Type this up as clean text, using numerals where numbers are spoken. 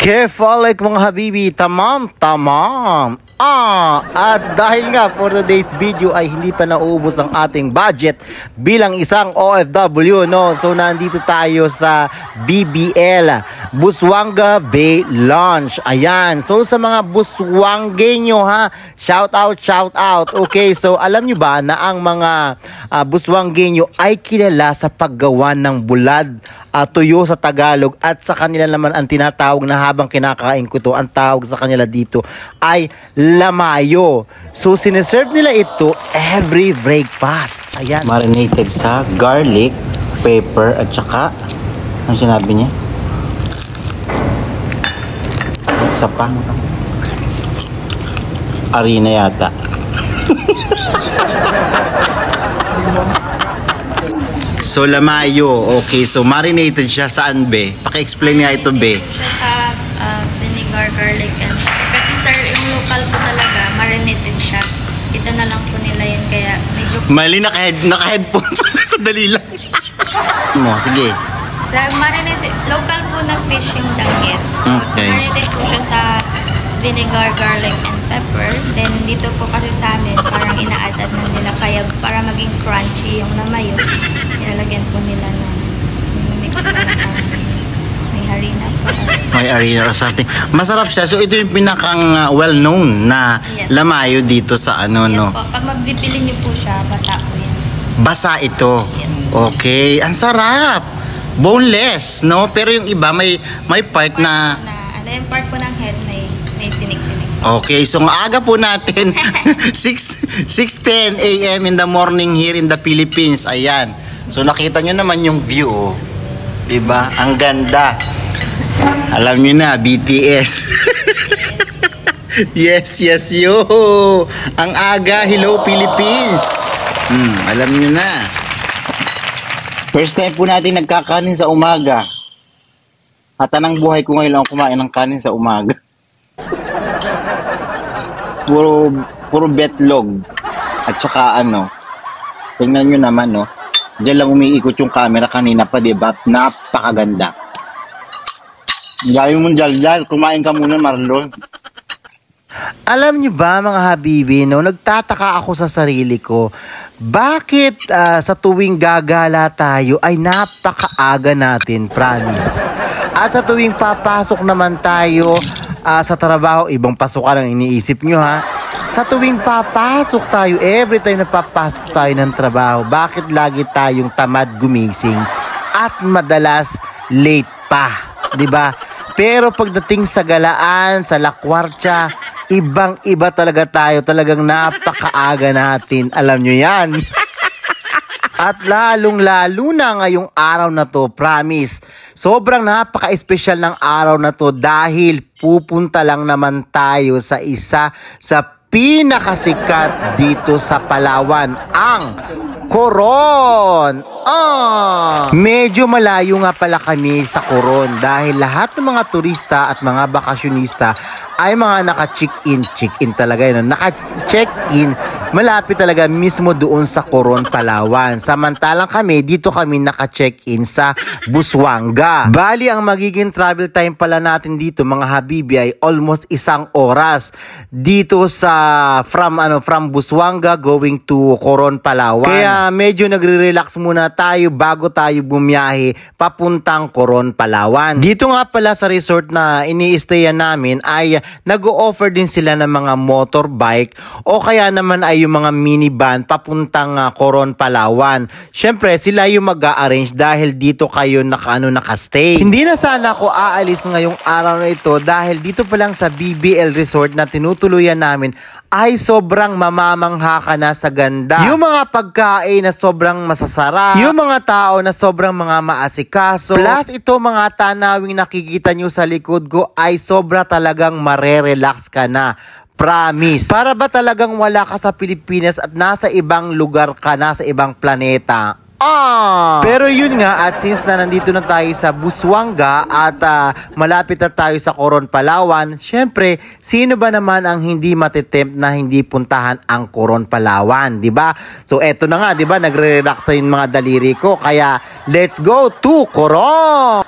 Kefalik mga habibi, tamam. At dahil nga for today's video ay hindi pa nauubos ang ating budget bilang isang OFW, no? So nandito tayo sa BBL, Busuanga Bay Lounge. Ayan, so sa mga Busuangueño ha, shout out. Okay, so alam nyo ba na ang mga Busuangueño ay kilala sa paggawa ng bulad, tuyo sa Tagalog, at sa kanila naman ang tinatawag na habang kinakain ko to, ang tawag sa kanila dito ay lamayo. So sineserve nila ito every breakfast. Ayan, marinated sa garlic, pepper, at saka ano sinabi niya? Isa pa, harina yata. So lamayo, okay, so marinated siya saan, be? Paki-explain nga ito, be. Siya sa vinegar, garlic, and kasi sir, yung local po talaga, marinated siya. Ito na lang po nila yun, kaya medyo... Mali, naka-headphone pala sa dali lang. Sige. Sa marinated, local po na fish yung dangit. So, okay. Marinated po siya sa vinegar, garlic, and pepper. Then, dito po kasi sa amin, parang ina-add na nila. Kaya para maging crunchy yung lamayo, nilalagyan po nila ng mix po na may harina po. May harina or something. Masarap siya. So, ito yung pinakang well-known na yes, lamayo dito sa ano, yes, no? Po. Pag magbibili niyo po siya, basa po yan. Basa ito? Yes. Okay. Ang sarap. Boneless, no? Pero yung iba, may part na... Yung part po ng head, may tinik-tinik. Okay, so ang aga po natin, 6:10 a.m. in the morning here in the Philippines. Ayan. So nakita nyo naman yung view, oh. Diba? Ang ganda. Alam nyo na, BTS. yes, yo. Ang aga, hello Philippines. Alam nyo na. First time po natin nagkakanin sa umaga. At anang buhay ko ngayon lang kumain ng kanin sa umaga. Puro betlog. At saka tingnan nyo naman, no? Diyan lang umiikot yung camera kanina pa, diba? Napakaganda. Gawin mo dyan, kumain ka muna, Marlon. Alam nyo ba, mga habibi, no? Nagtataka ako sa sarili ko. Bakit sa tuwing gagala tayo ay napakaaga natin, promise? At sa tuwing papasok naman tayo sa trabaho, ibang pasukan ang iniisip nyo, ha? Sa tuwing papasok tayo, every time na papasok tayo ng trabaho, bakit lagi tayong tamad gumising at madalas late pa, diba? Pero pagdating sa galaan, sa lakwartya, ibang-iba talaga tayo, talagang napakaaga natin. Alam nyo yan. At lalong-lalo na ngayong araw na to, promise. Sobrang napaka-espesyal ng araw na to dahil pupunta lang naman tayo sa isa sa pinakasikat dito sa Palawan, ang Coron. Medyo malayo nga pala kami sa Coron dahil lahat ng mga turista at mga bakasyonista ay mga naka-check-in talaga yun. Naka-check-in, malapit talaga mismo doon sa Coron, Palawan. Samantalang dito kami naka-check-in sa Busuanga. Bali, ang magiging travel time pala natin dito, mga habibi, ay almost 1 oras dito sa from Busuanga going to Coron, Palawan. Kaya medyo nagre-relax muna tayo bago tayo bumiyahe papuntang Coron, Palawan. Dito nga pala sa resort na ini-stayan namin ay nag-o-offer din sila ng mga motorbike o kaya naman ay yung mga minivan papuntang Coron, Palawan. Syempre, sila yung mag-a-arrange dahil dito kayo naka-stay. Hindi na sana ako aalis ngayong araw na ito dahil dito pa lang sa BBL Resort na tinutuluyan namin ay sobrang mamamangha ka na sa ganda. Yung mga pagkain na sobrang masasarap, yung mga tao na sobrang mga maasikaso, plus ito mga tanawing nakikita nyo sa likod ko ay sobra talagang marerelax ka na. Promise. Para ba talagang wala ka sa Pilipinas at nasa ibang lugar ka, nasa ibang planeta? Pero yun nga, at since na nandito na tayo sa Busuanga at malapit na tayo sa Coron, Palawan, syempre, sino ba naman ang hindi matitempt na hindi puntahan ang Coron, Palawan, di ba? So eto na nga, di ba, nagre-relax na yung mga daliri ko, kaya let's go to Coron!